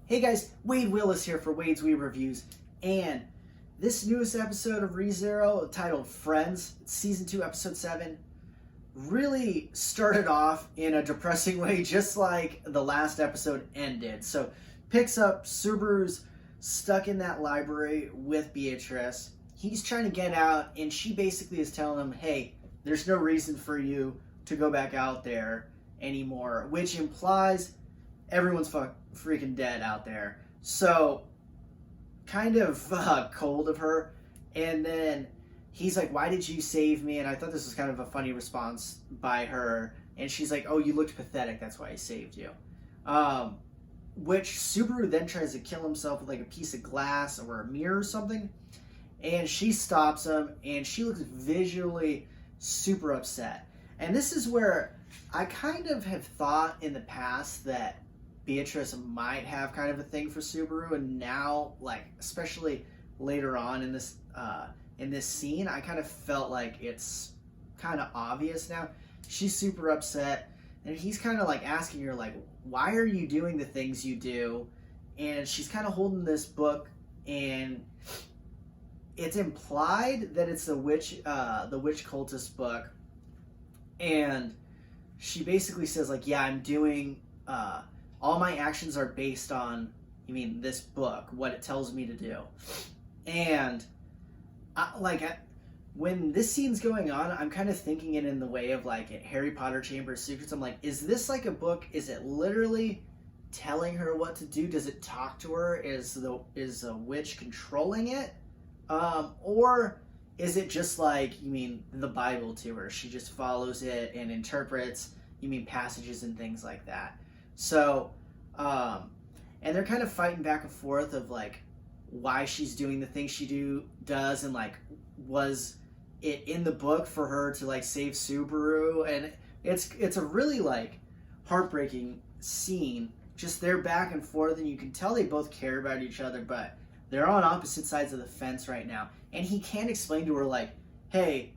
Hey guys, Wade Willis here for Wade's Weeb Reviews, and this newest episode of ReZero, titled Friends, Season 2, Episode 7, really started off in a depressing way, just like the last episode ended. So, picks up Subaru's stuck in that library with Beatrice. He's trying to get out, and she basically is telling him, hey, there's no reason for you to go back out there anymore, which implies everyone's freaking dead out there. So, kind of cold of her. And then he's like, why did you save me? And I thought this was kind of a funny response by her. And she's like, oh, you looked pathetic. That's why I saved you. Which Subaru then tries to kill himself with like a piece of glass or a mirror or something. And she stops him. And she looks visually super upset. And this is where I kind of have thought in the past that Beatrice might have kind of a thing for Subaru, and now, like, especially later on in this scene, I kind of felt like it's kind of obvious now. She's super upset, and he's kind of like asking her, like, why are you doing the things you do? And she's kind of holding this book, and it's implied that it's the witch cultist book, and she basically says, like, yeah, I'm doing all my actions are based on, this book, what it tells me to do. And when this scene's going on, I'm kind of thinking it in the way of like Harry Potter Chamber of Secrets. I'm like, is this like a book? Is it literally telling her what to do? Does it talk to her? Is a witch controlling it? Or is it just like, the Bible to her? She just follows it and interprets, passages and things like that. So, and they're kind of fighting back and forth of like why she's doing the things she does, and like, was it in the book for her to like save Subaru? And it's a really like heartbreaking scene. Just they're back and forth, and you can tell they both care about each other, but they're on opposite sides of the fence right now. And he can't explain to her like, hey,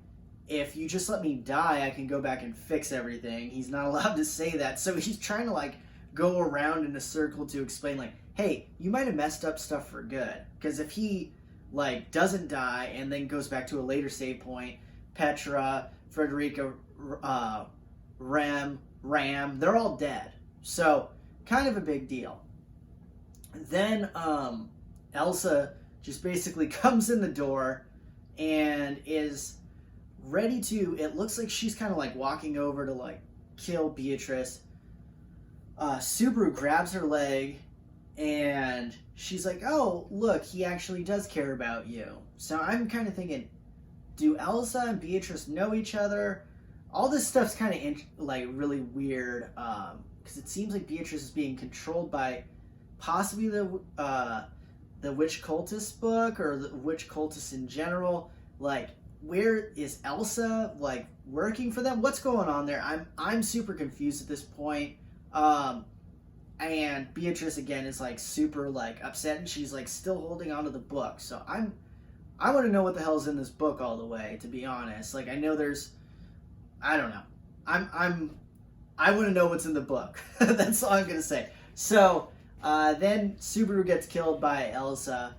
if you just let me die, I can go back and fix everything. He's not allowed to say that. So he's trying to like go around in a circle to explain like, hey, you might have messed up stuff for good. Because if he like doesn't die and then goes back to a later save point, Petra, Frederica, Ram, they're all dead. So kind of a big deal. Then Elsa just basically comes in the door and is ready to, it looks like she's kind of like walking over to like kill Beatrice. Subaru grabs her leg, and she's like, oh, look, he actually does care about you. So I'm kind of thinking, do Elsa and Beatrice know each other? All this stuff's kind of like really weird, because it seems like Beatrice is being controlled by possibly the witch cultist book, or the witch cultist in general. Like, where is Elsa like working for them? What's going on there? I'm super confused at this point. And Beatrice again is like super like upset, and she's like still holding on to the book. So I want to know what the hell's in this book all the way, to be honest. Like, I know I don't know. I want to know what's in the book. That's all I'm going to say. So, then Subaru gets killed by Elsa.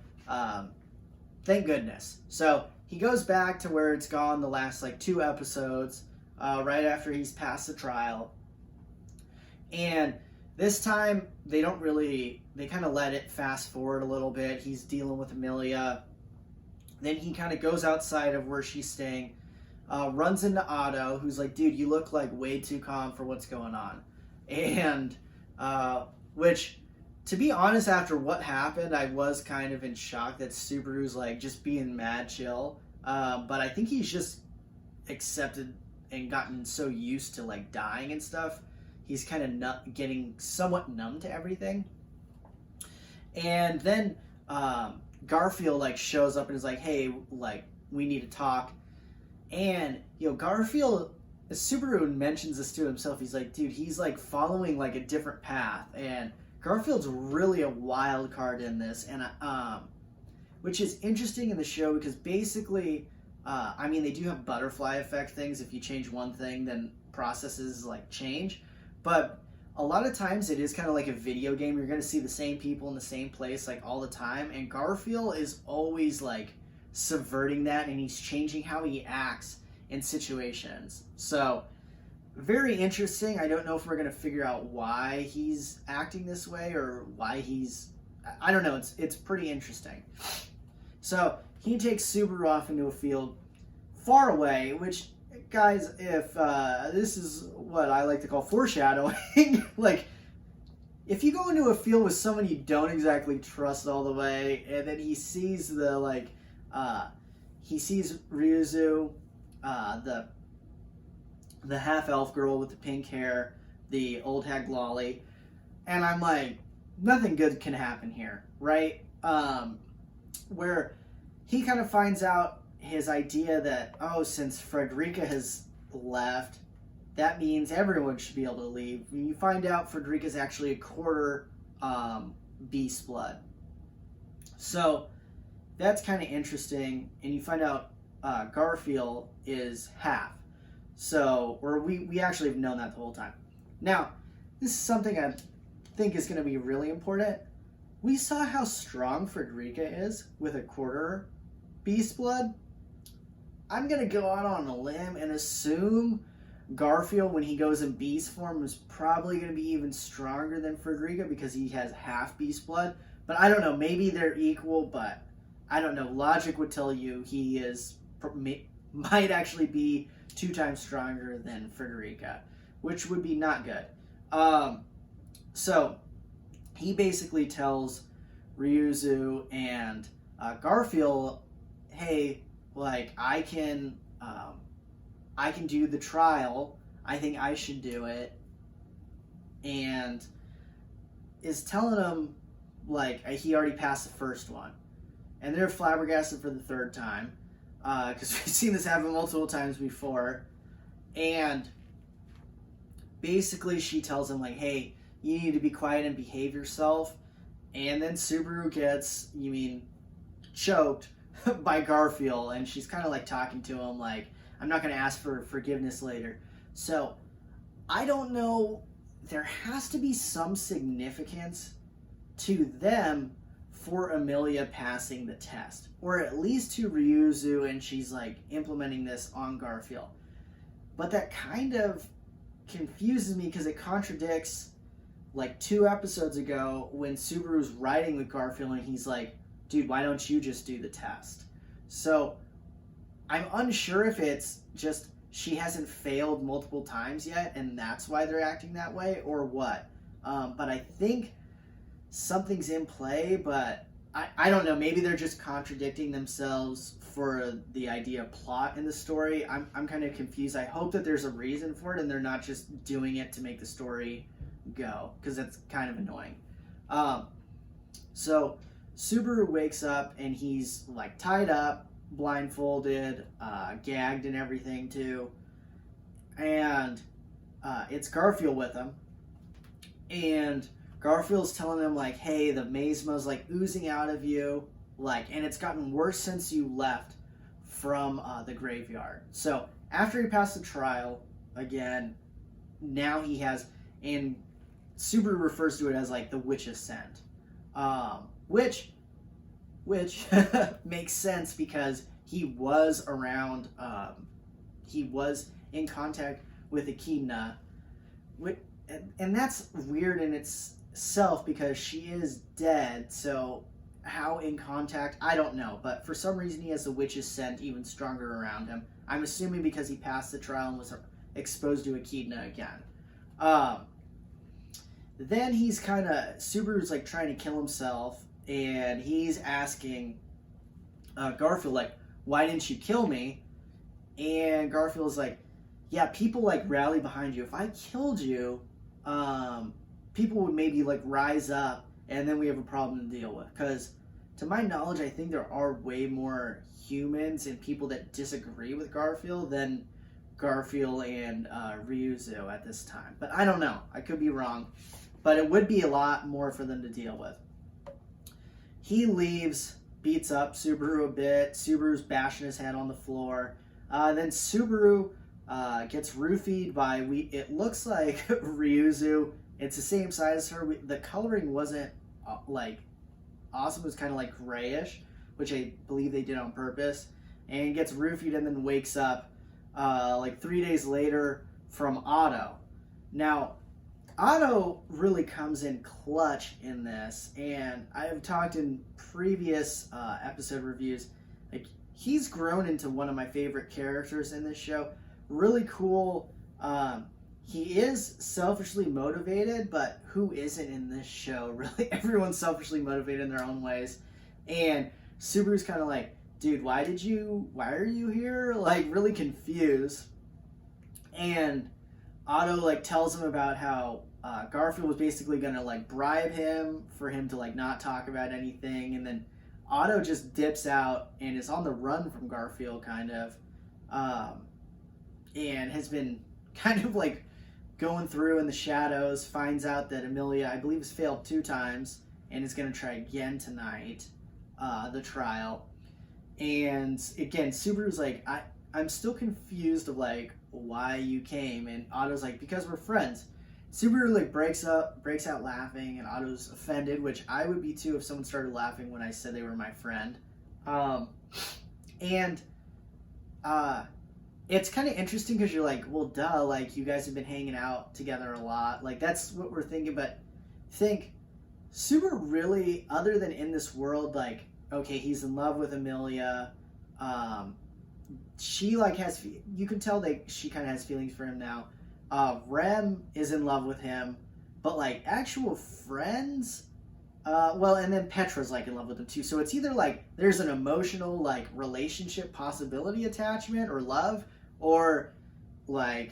Thank goodness. So he goes back to where it's gone the last like 2 episodes, right after he's passed the trial. And this time, they kind of let it fast forward a little bit. He's dealing with Amelia. Then he kind of goes outside of where she's staying, runs into Otto, who's like, dude, you look like way too calm for what's going on. And, which, to be honest, after what happened, I was kind of in shock that Subaru's like just being mad chill. But I think he's just accepted and gotten so used to like dying and stuff. He's kind of getting somewhat numb to everything. And then Garfield like shows up and is like, hey, like, we need to talk. And, Garfield, Subaru mentions this to himself. He's like, dude, he's like following like a different path. And Garfield's really a wild card in this. And which is interesting in the show, because basically, they do have butterfly effect things. If you change one thing, then processes like change. But a lot of times it is kind of like a video game. You're going to see the same people in the same place like all the time, and Garfield is always like subverting that, and he's changing how he acts in situations. So very interesting. I don't know if we're going to figure out why he's acting this way or why he's, I don't know. It's pretty interesting. So he takes Subaru off into a field far away, which, guys, if this is what I like to call foreshadowing, like, if you go into a field with someone you don't exactly trust all the way, and then he sees he sees Ryuzu, the half-elf girl with the pink hair, the old hag Lolly, and I'm like, nothing good can happen here, right? Where he kind of finds out his idea that, oh, since Frederica has left, that means everyone should be able to leave. When you find out Frederica's actually a quarter beast blood. So that's kind of interesting. And you find out Garfield is half. So, or we actually have known that the whole time. Now, this is something I think is going to be really important. We saw how strong Frederica is with a quarter beast blood. I'm going to go out on a limb and assume Garfield, when he goes in beast form, is probably going to be even stronger than Frederica because he has half beast blood. But I don't know. Maybe they're equal, but I don't know. Logic would tell you he is might actually be 2 times stronger than Frederica, which would be not good. So he basically tells Ryuzu and Garfield, hey, like, I can do the trial. I think I should do it. And is telling them, like, he already passed the first one. And they're flabbergasted for the third time. Because we've seen this happen multiple times before. And basically she tells him, like, hey, you need to be quiet and behave yourself. And then Subaru gets, choked by Garfield, and she's kind of like talking to him like, I'm not going to ask for forgiveness later. So I don't know, there has to be some significance to them for Amelia passing the test, or at least to Ryuzu, and she's like implementing this on Garfield. But that kind of confuses me because it contradicts like 2 episodes ago when Subaru's riding with Garfield and he's like, dude, why don't you just do the test? So I'm unsure if it's just she hasn't failed multiple times yet and that's why they're acting that way or what. But I think something's in play, but I don't know. Maybe they're just contradicting themselves for the idea of plot in the story. I'm kind of confused. I hope that there's a reason for it and they're not just doing it to make the story go, because that's kind of annoying. So Subaru wakes up and he's like tied up, blindfolded, gagged and everything too. And it's Garfield with him. And Garfield's telling him like, hey, the miasma's like oozing out of you, like, and it's gotten worse since you left from the graveyard. So after he passed the trial, again, now he has, and Subaru refers to it as like the witch's scent, which makes sense because he was around, he was in contact with Echidna, and that's weird in itself because she is dead, so how in contact, I don't know, but for some reason he has the witch's scent even stronger around him. I'm assuming because he passed the trial and was exposed to Echidna again. Then he's kind of, Subaru's like trying to kill himself, and he's asking Garfield, like, why didn't you kill me? And Garfield's like, yeah, people like rally behind you. If I killed you, people would maybe like rise up, and then we have a problem to deal with. Because to my knowledge, I think there are way more humans and people that disagree with Garfield than Garfield and Ryuzu at this time. But I don't know. I could be wrong. But it would be a lot more for them to deal with. He leaves, beats up Subaru a bit. Subaru's bashing his head on the floor. Then Subaru gets roofied by, it looks like Ryuzu It's the same size as her. The coloring wasn't like awesome. It was kind of like grayish, which I believe they did on purpose. And gets roofied and then wakes up like 3 days later from Otto. Now, Otto really comes in clutch in this, and I have talked in previous episode reviews, like he's grown into one of my favorite characters in this show. Really cool. He is selfishly motivated, but who isn't in this show? Really, everyone's selfishly motivated in their own ways. And Subaru's kind of like, dude, why are you here? Like, really confused. And Otto like tells him about how Garfield was basically gonna like bribe him for him to like not talk about anything, and then Otto just dips out and is on the run from Garfield, kind of, and has been kind of like going through in the shadows. Finds out that Amelia, I believe, has failed 2 times and is gonna try again tonight, the trial. And again, Subaru's like, I'm still confused of like why you came, and Otto's like, because we're friends. Subaru like breaks out laughing, and Otto's offended, which I would be too if someone started laughing when I said they were my friend. It's kind of interesting because you're like, well, duh, like you guys have been hanging out together a lot, like that's what we're thinking. But think, Subaru really, other than in this world, like, okay, he's in love with Amelia. She like has, you can tell that she kind of has feelings for him now. Rem is in love with him, but like actual friends, well, and then Petra's like in love with him too. So it's either like there's an emotional like relationship possibility attachment or love, or like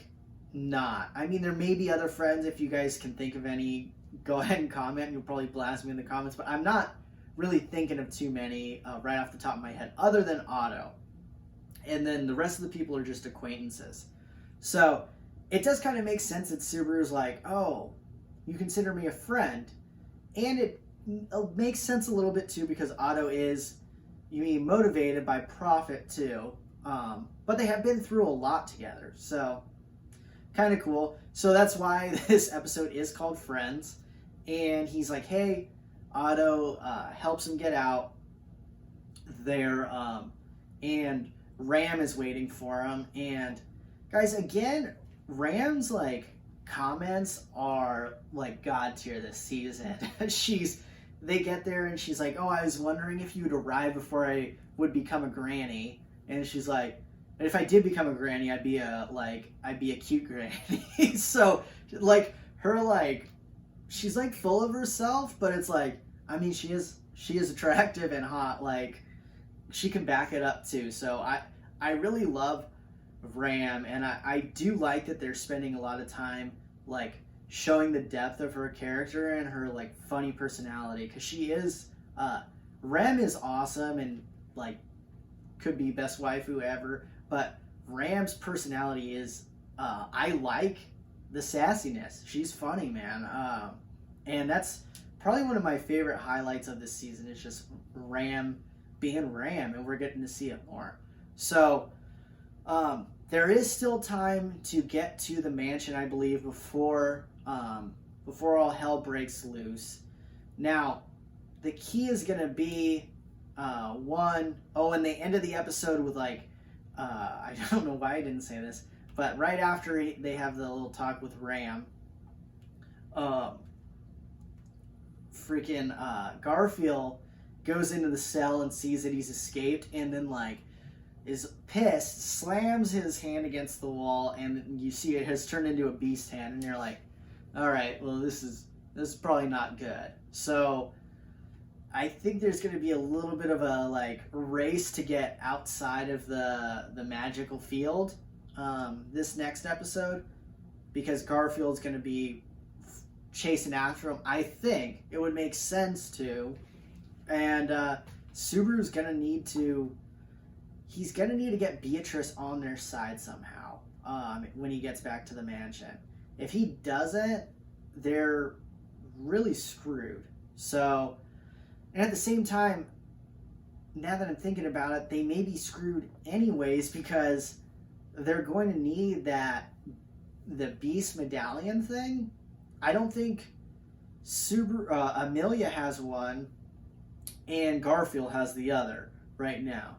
not. I mean, there may be other friends. If you guys can think of any, go ahead and comment. You'll probably blast me in the comments, but I'm not really thinking of too many right off the top of my head, other than Otto. And then the rest of the people are just acquaintances. So it does kind of make sense that Subaru's like, oh, you consider me a friend. And it makes sense a little bit too, because Otto is, motivated by profit too. But they have been through a lot together. So kind of cool. So that's why this episode is called Friends. And he's like, hey, Otto helps him get out there. And Ram is waiting for him. And guys, again, Ram's like comments are like god tier this season. They get there and she's like, oh, I was wondering if you'd arrive before I would become a granny. And she's like, if I did become a granny, I'd be a cute granny. So like her, like, she's like full of herself, but it's like, I mean, she is attractive and hot. Like, she can back it up too. So I really love Ram, and I do like that they're spending a lot of time like showing the depth of her character and her like funny personality, because she is Ram is awesome and like could be best waifu ever, but Ram's personality is I like the sassiness. She's funny, man. And that's probably one of my favorite highlights of this season, is just Ram being Ram, and we're getting to see it more. So there is still time to get to the mansion, I believe, before all hell breaks loose. Now, the key is going to be and they ended the episode with like, I don't know why I didn't say this, but right after they have the little talk with Ram, Garfield goes into the cell and sees that he's escaped, and then like is pissed, slams his hand against the wall, and you see it has turned into a beast hand, and you're like, all right, well, this is probably not good. So I think there's going to be a little bit of a like race to get outside of the magical field this next episode, because Garfield's going to be chasing after him. I think it would make sense to, and Subaru's going to need to. He's going to need to get Beatrice on their side somehow when he gets back to the mansion. If he doesn't, they're really screwed. So, and at the same time, now that I'm thinking about it, they may be screwed anyways, because they're going to need the Beast medallion thing. I don't think Amelia has one and Garfield has the other right now.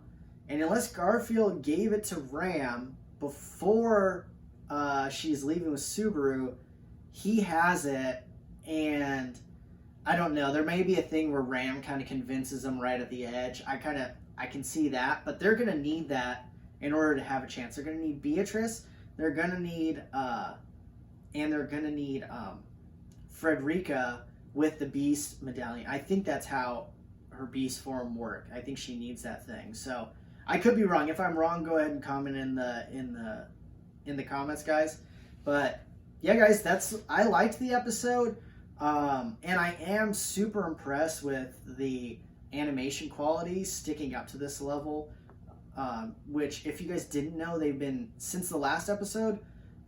And unless Garfield gave it to Ram before she's leaving with Subaru, he has it. And I don't know, there may be a thing where Ram kind of convinces him right at the edge. I can see that, but they're going to need that in order to have a chance. They're going to need Beatrice. They're going to need Frederica with the Beast medallion. I think that's how her Beast form work. I think she needs that thing. So I could be wrong. If I'm wrong, go ahead and comment in the comments, guys. But yeah, guys, I liked the episode, and I am super impressed with the animation quality sticking up to this level. Which, if you guys didn't know, they've been since the last episode.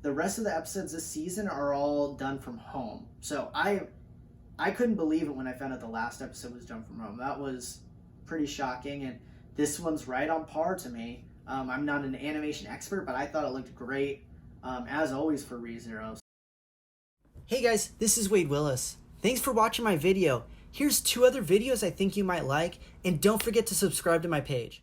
The rest of the episodes this season are all done from home. So I couldn't believe it when I found out the last episode was done from home. That was pretty shocking, and this one's right on par to me. I'm not an animation expert, but I thought it looked great, as always for ReZero. Hey guys, this is Wade Willis. Thanks for watching my video. Here's 2 other videos I think you might like, and don't forget to subscribe to my page.